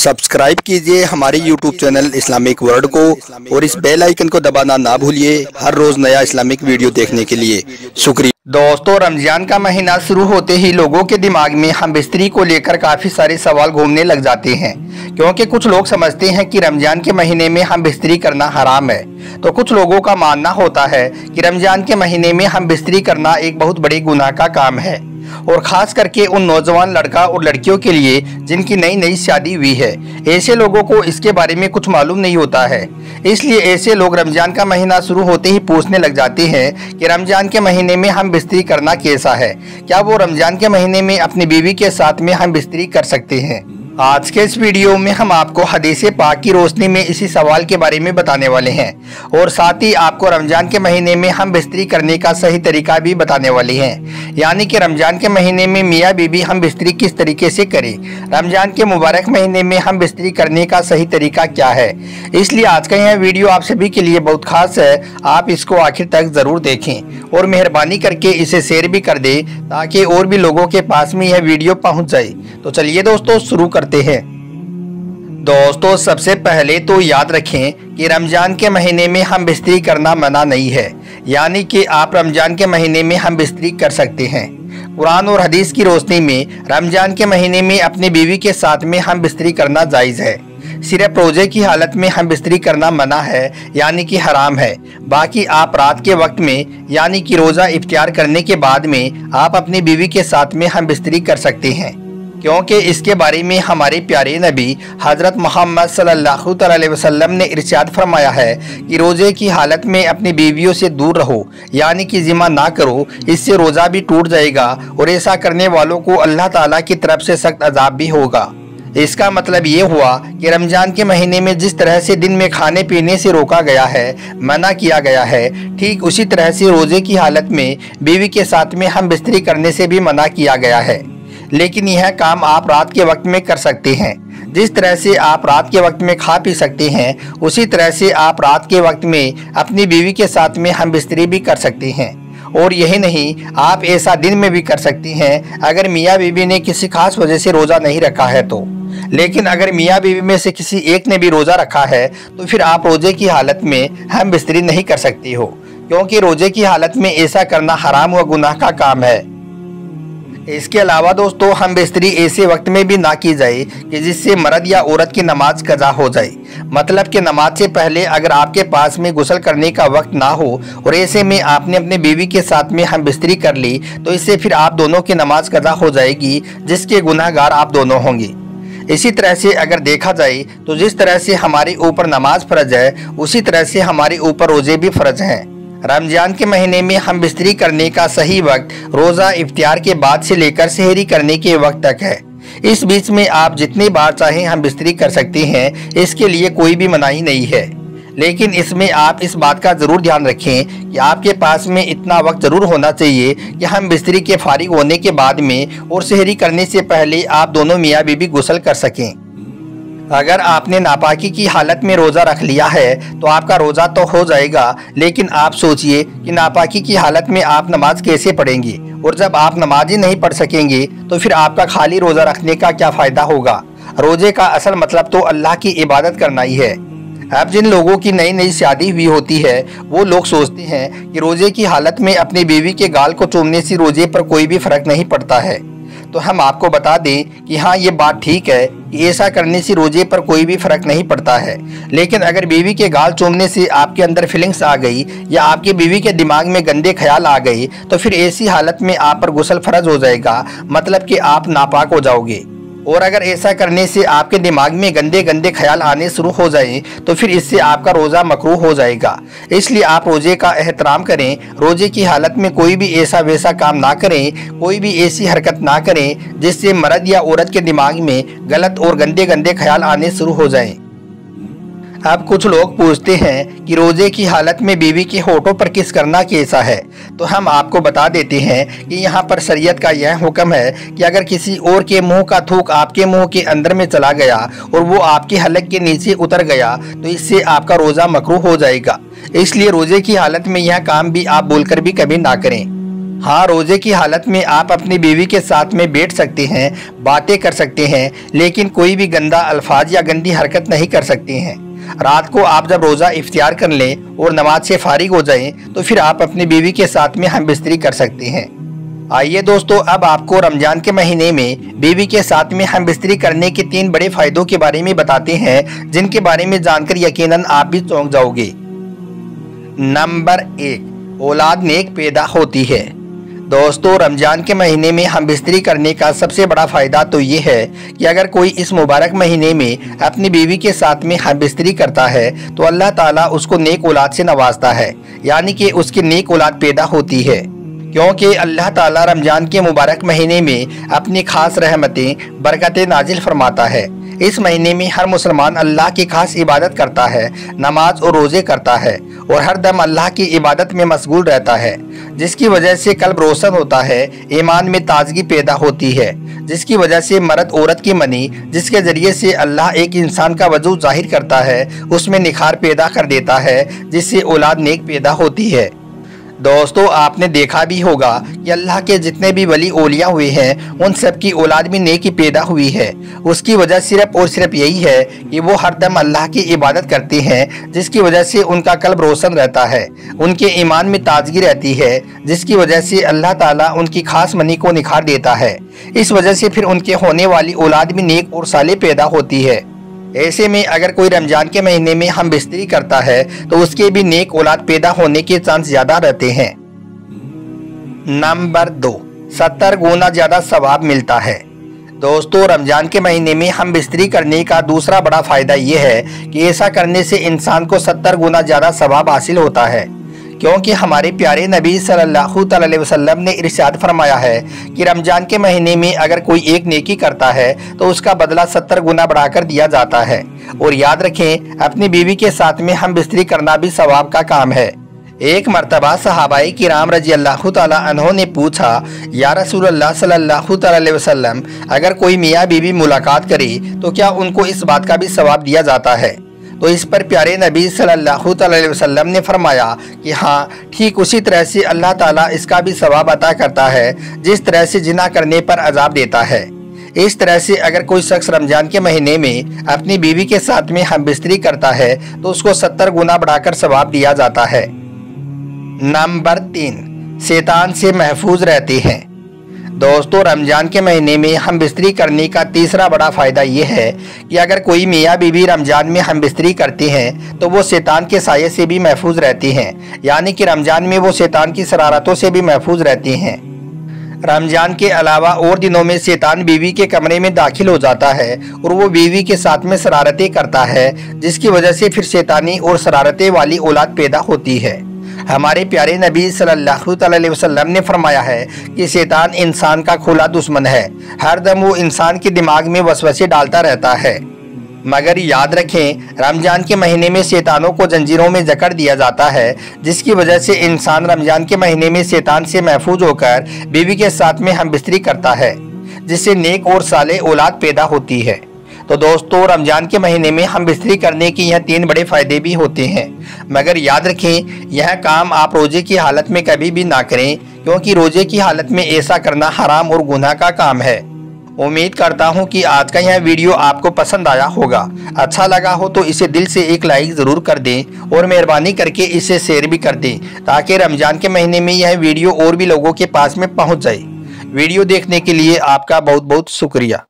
Subscribe कीजिए हमारे YouTube channel Islamic world को और इस बेल आइकन को दबाना ना भूलिए हर रोज नया इस्लामिक वीडियो देखने के लिए। शुक्रिया। दोस्तों, रमजान का महीना शुरू होते ही लोगों के दिमाग में हम बिस्तरी को लेकर काफ़ी सारे सवाल घूमने लग जाते हैं, क्योंकि कुछ लोग समझते हैं कि रमजान के महीने में हम बिस्तरी करना हराम है, तो कुछ लोगों का मानना होता है कि रमजान के महीने में हम बिस्तरी करना एक बहुत बड़े गुनाह का काम है, और ख़ास करके उन नौजवान लड़का और लड़कियों के लिए जिनकी नई नई शादी हुई है। ऐसे लोगों को इसके बारे में कुछ मालूम नहीं होता है, इसलिए ऐसे लोग रमजान का महीना शुरू होते ही पूछने लग जाते हैं कि रमजान के महीने में हम बिस्तरी करना कैसा है, क्या वो रमजान के महीने में अपनी बीवी के साथ में हम बिस्तरी कर सकते हैं। आज के इस वीडियो में हम आपको हदीस पाक की रोशनी में इसी सवाल के बारे में बताने वाले हैं, और साथ ही आपको रमजान के महीने में हम बिस्तरी करने का सही तरीका भी बताने वाले हैं, यानी कि रमजान के महीने में मियाँ बीवी हम बिस्तरी किस तरीके से करें, रमजान के मुबारक महीने में हम बिस्तरी करने का सही तरीका क्या है। इसलिए आज का यह वीडियो आप सभी के लिए बहुत खास है, आप इसको आखिर तक ज़रूर देखें और मेहरबानी करके इसे शेयर भी कर दें ताकि और भी लोगों के पास में यह वीडियो पहुँच जाए। तो चलिए दोस्तों, शुरू करते हैं। दोस्तों, सबसे पहले तो याद रखें कि रमजान के महीने में हम बिस्तरी करना मना नहीं है, यानी कि आप रमजान के महीने में हम बिस्तरी कर सकते हैं। कुरान और हदीस की रोशनी में रमजान के महीने में अपनी बीवी के साथ में हम बिस्तरी करना जायज़ है। सिर्फ रोजे की हालत में हम बिस्तरी करना मना है, यानी कि हराम है। बाकी आप रात के वक्त में, यानी कि रोज़ा इफ्तियार करने के बाद में आप अपनी बीवी के साथ में हम बिस्तरी कर सकते हैं, क्योंकि इसके बारे में हमारे प्यारे नबी हज़रत मोहम्मद सल्लल्लाहु अलैहि वसल्लम ने इरशाद फरमाया है कि रोज़े की हालत में अपनी बीवियों से दूर रहो, यानी कि जिमा ना करो, इससे रोज़ा भी टूट जाएगा और ऐसा करने वालों को अल्लाह ताला की तरफ से सख्त अजाब भी होगा। इसका मतलब ये हुआ कि रमजान के महीने में जिस तरह से दिन में खाने पीने से रोका गया है, मना किया गया है, ठीक उसी तरह से रोज़े की हालत में बीवी के साथ में हम बिस्तरी करने से भी मना किया गया है। लेकिन यह काम आप रात के वक्त में कर सकते हैं। जिस तरह से आप रात के वक्त में खा पी सकते हैं, उसी तरह से आप रात के वक्त में अपनी बीवी के साथ में हम बिस्तरी भी कर सकते हैं। और यही नहीं, आप ऐसा दिन में भी कर सकते हैं अगर मियाँ बीवी ने किसी खास वजह से रोज़ा नहीं रखा है तो। लेकिन अगर मियाँ बीवी में से किसी एक ने भी रोज़ा रखा है तो फिर आप रोज़े की हालत में हम बिस्तरी नहीं कर सकती हो, क्योंकि रोज़े की हालत में ऐसा करना हराम व गुनाह का काम है। इसके अलावा दोस्तों, हम बिस्तरी ऐसे वक्त में भी ना की जाए कि जिससे मर्द या औरत की नमाज कज़ा हो जाए। मतलब कि नमाज से पहले अगर आपके पास में गुस्ल करने का वक्त ना हो और ऐसे में आपने अपने बीवी के साथ में हम बिस्तरी कर ली, तो इससे फिर आप दोनों की नमाज कज़ा हो जाएगी, जिसके गुनाहगार आप दोनों होंगे। इसी तरह से अगर देखा जाए तो जिस तरह से हमारे ऊपर नमाज फ़र्ज है, उसी तरह से हमारे ऊपर रोज़े भी फ़र्ज हैं। रमजान के महीने में हम बिस्तरी करने का सही वक्त रोज़ा इफ्तियार के बाद से लेकर सहरी करने के वक्त तक है। इस बीच में आप जितनी बार चाहें हम बिस्तरी कर सकते हैं, इसके लिए कोई भी मनाही नहीं है। लेकिन इसमें आप इस बात का ज़रूर ध्यान रखें कि आपके पास में इतना वक्त ज़रूर होना चाहिए कि हम बिस्तरी के फारिग होने के बाद में और सहरी करने से पहले आप दोनों मियाँ बीवी गुस्ल कर सकें। अगर आपने नापाकी की हालत में रोज़ा रख लिया है तो आपका रोज़ा तो हो जाएगा, लेकिन आप सोचिए कि नापाकी की हालत में आप नमाज कैसे पढ़ेंगे, और जब आप नमाज ही नहीं पढ़ सकेंगे तो फिर आपका खाली रोज़ा रखने का क्या फ़ायदा होगा। रोज़े का असल मतलब तो अल्लाह की इबादत करना ही है। अब जिन लोगों की नई नई शादी हुई होती है, वो लोग सोचते हैं कि रोज़े की हालत में अपनी बीवी के गाल को चूमने से रोज़े पर कोई भी फ़र्क नहीं पड़ता है। तो हम आपको बता दें कि हाँ, ये बात ठीक है कि ऐसा करने से रोज़े पर कोई भी फ़र्क नहीं पड़ता है। लेकिन अगर बीवी के गाल चूमने से आपके अंदर फीलिंग्स आ गई या आपकी बीवी के दिमाग में गंदे ख्याल आ गए, तो फिर ऐसी हालत में आप पर गुस्ल फ़र्ज हो जाएगा, मतलब कि आप नापाक हो जाओगे। और अगर ऐसा करने से आपके दिमाग में गंदे गंदे ख्याल आने शुरू हो जाएं, तो फिर इससे आपका रोज़ा मकरूह हो जाएगा। इसलिए आप रोज़े का एहतराम करें, रोज़े की हालत में कोई भी ऐसा वैसा काम ना करें, कोई भी ऐसी हरकत ना करें जिससे मर्द या औरत के दिमाग में गलत और गंदे गंदे ख्याल आने शुरू हो जाएं। अब कुछ लोग पूछते हैं कि रोज़े की हालत में बीवी के होठों पर किस करना कैसा है, तो हम आपको बता देते हैं कि यहाँ पर शरीयत का यह हुक्म है कि अगर किसी और के मुंह का थूक आपके मुंह के अंदर में चला गया और वो आपके हलक के नीचे उतर गया, तो इससे आपका रोज़ा मकरूह हो जाएगा। इसलिए रोज़े की हालत में यह काम भी आप बोलकर भी कभी ना करें। हाँ, रोजे की हालत में आप अपनी बीवी के साथ में बैठ सकते हैं, बातें कर सकते हैं, लेकिन कोई भी गंदा अल्फाज या गंदी हरकत नहीं कर सकते हैं। रात को आप जब रोज़ा इफ्तियार कर लें और नमाज से फारिग हो जाएं, तो फिर आप अपनी बीवी के साथ में हमबिस्तरी कर सकते हैं। आइए दोस्तों, अब आपको रमजान के महीने में बीवी के साथ में हमबिस्तरी करने के 3 बड़े फायदों के बारे में बताते हैं, जिनके बारे में जानकर यकीनन आप भी चौंक जाओगे। नंबर 1, औलाद नेक पैदा होती है। दोस्तों, रमजान के महीने में हमबिस्तरी करने का सबसे बड़ा फ़ायदा तो ये है कि अगर कोई इस मुबारक महीने में अपनी बीवी के साथ में हमबिस्तरी करता है तो अल्लाह ताला उसको नेक औलाद से नवाजता है, यानी कि उसकी नेक औलाद पैदा होती है। क्योंकि अल्लाह ताला रमजान के मुबारक महीने में अपनी खास रहमतें बरकतें नाजिल फरमाता है। इस महीने में हर मुसलमान अल्लाह की खास इबादत करता है, नमाज और रोज़े करता है और हर दम अल्लाह की इबादत में मशगूल रहता है, जिसकी वजह से कल्ब रोशन होता है, ईमान में ताजगी पैदा होती है, जिसकी वजह से मर्द औरत की मनी, जिसके ज़रिए से अल्लाह एक इंसान का वजूद जाहिर करता है, उसमें निखार पैदा कर देता है, जिससे औलाद नेक पैदा होती है। दोस्तों, आपने देखा भी होगा कि अल्लाह के जितने भी वली औलिया हुए हैं उन सब की औलाद भी नेकी पैदा हुई है। उसकी वजह सिर्फ और सिर्फ यही है कि वो हरदम अल्लाह की इबादत करते हैं, जिसकी वजह से उनका कल्ब रोशन रहता है, उनके ईमान में ताजगी रहती है, जिसकी वजह से अल्लाह ताला उनकी खास मनी को निखार देता है। इस वजह से फिर उनके होने वाली औलाद भी नेक और साले पैदा होती है। ऐसे में अगर कोई रमजान के महीने में हमबिस्तरी करता है तो उसके भी नेक औलाद पैदा होने के चांस ज्यादा रहते हैं। नंबर 2, 70 गुना ज्यादा सवाब मिलता है। दोस्तों, रमजान के महीने में हमबिस्तरी करने का दूसरा बड़ा फायदा ये है कि ऐसा करने से इंसान को 70 गुना ज्यादा सवाब हासिल होता है, क्योंकि हमारे प्यारे नबी सल्लल्लाहु अलैहि वसल्लम ने इरशाद फरमाया है कि रमजान के महीने में अगर कोई एक नेकी करता है तो उसका बदला 70 गुना बढ़ाकर दिया जाता है। और याद रखें, अपनी बीवी के साथ में हमबिस्तरी करना भी सवाब का काम है। एक मरतबा सहाबाए किराम रजी अल्लाह ताला अन्हों ने पूछा, या रसूलल्लाह सल्लल्लाहु अलैहि वसल्लम, अगर कोई मियाँ बीवी मुलाकात करे तो क्या उनको इस बात का भी सवाब दिया जाता है? तो इस पर प्यारे नबी सल्लल्लाहु अलैहि वसल्लम ने फरमाया कि हाँ, ठीक उसी तरह से अल्लाह ताला इसका भी सवाब अता करता है जिस तरह से जिना करने पर अजाब देता है। इस तरह से अगर कोई शख्स रमजान के महीने में अपनी बीवी के साथ में हमबिस्तरी करता है तो उसको 70 गुना बढ़ाकर सवाब दिया जाता है। नंबर 3, शैतान से महफूज रहते हैं। दोस्तों, रमजान के महीने में हमबिस्तरी करने का तीसरा बड़ा फ़ायदा ये है कि अगर कोई मियाँ बीवी रमजान में हमबिस्तरी करते हैं तो वो शैतान के साये से भी महफूज रहते हैं, यानी कि रमजान में वो शैतान की शरारतों से भी महफूज रहते हैं। रमजान के अलावा और दिनों में शैतान बीवी के कमरे में दाखिल हो जाता है और वो बीवी के साथ में शरारतें करता है, जिसकी वजह से फिर शैतानी और शरारतें वाली औलाद पैदा होती है। हमारे प्यारे नबी सल्लल्लाहु अलैहि वसल्लम ने फरमाया है कि शैतान इंसान का खुला दुश्मन है, हर दम वो इंसान के दिमाग में वसवसे डालता रहता है। मगर याद रखें, रमजान के महीने में शैतानों को जंजीरों में जकड़ दिया जाता है, जिसकी वजह से इंसान रमजान के महीने में शैतान से महफूज होकर बीवी के साथ में हमबिस्तरी करता है, जिससे नेक और साले औलाद पैदा होती है। तो दोस्तों, रमजान के महीने में हमबिस्तरी करने की यह 3 बड़े फ़ायदे भी होते हैं। मगर याद रखें, यह काम आप रोज़े की हालत में कभी भी ना करें, क्योंकि रोज़े की हालत में ऐसा करना हराम और गुनाह का काम है। उम्मीद करता हूं कि आज का यह वीडियो आपको पसंद आया होगा। अच्छा लगा हो तो इसे दिल से एक लाइक ज़रूर कर दें और मेहरबानी करके इसे शेयर भी कर दें, ताकि रमजान के महीने में यह वीडियो और भी लोगों के पास में पहुंच जाए। वीडियो देखने के लिए आपका बहुत बहुत शुक्रिया।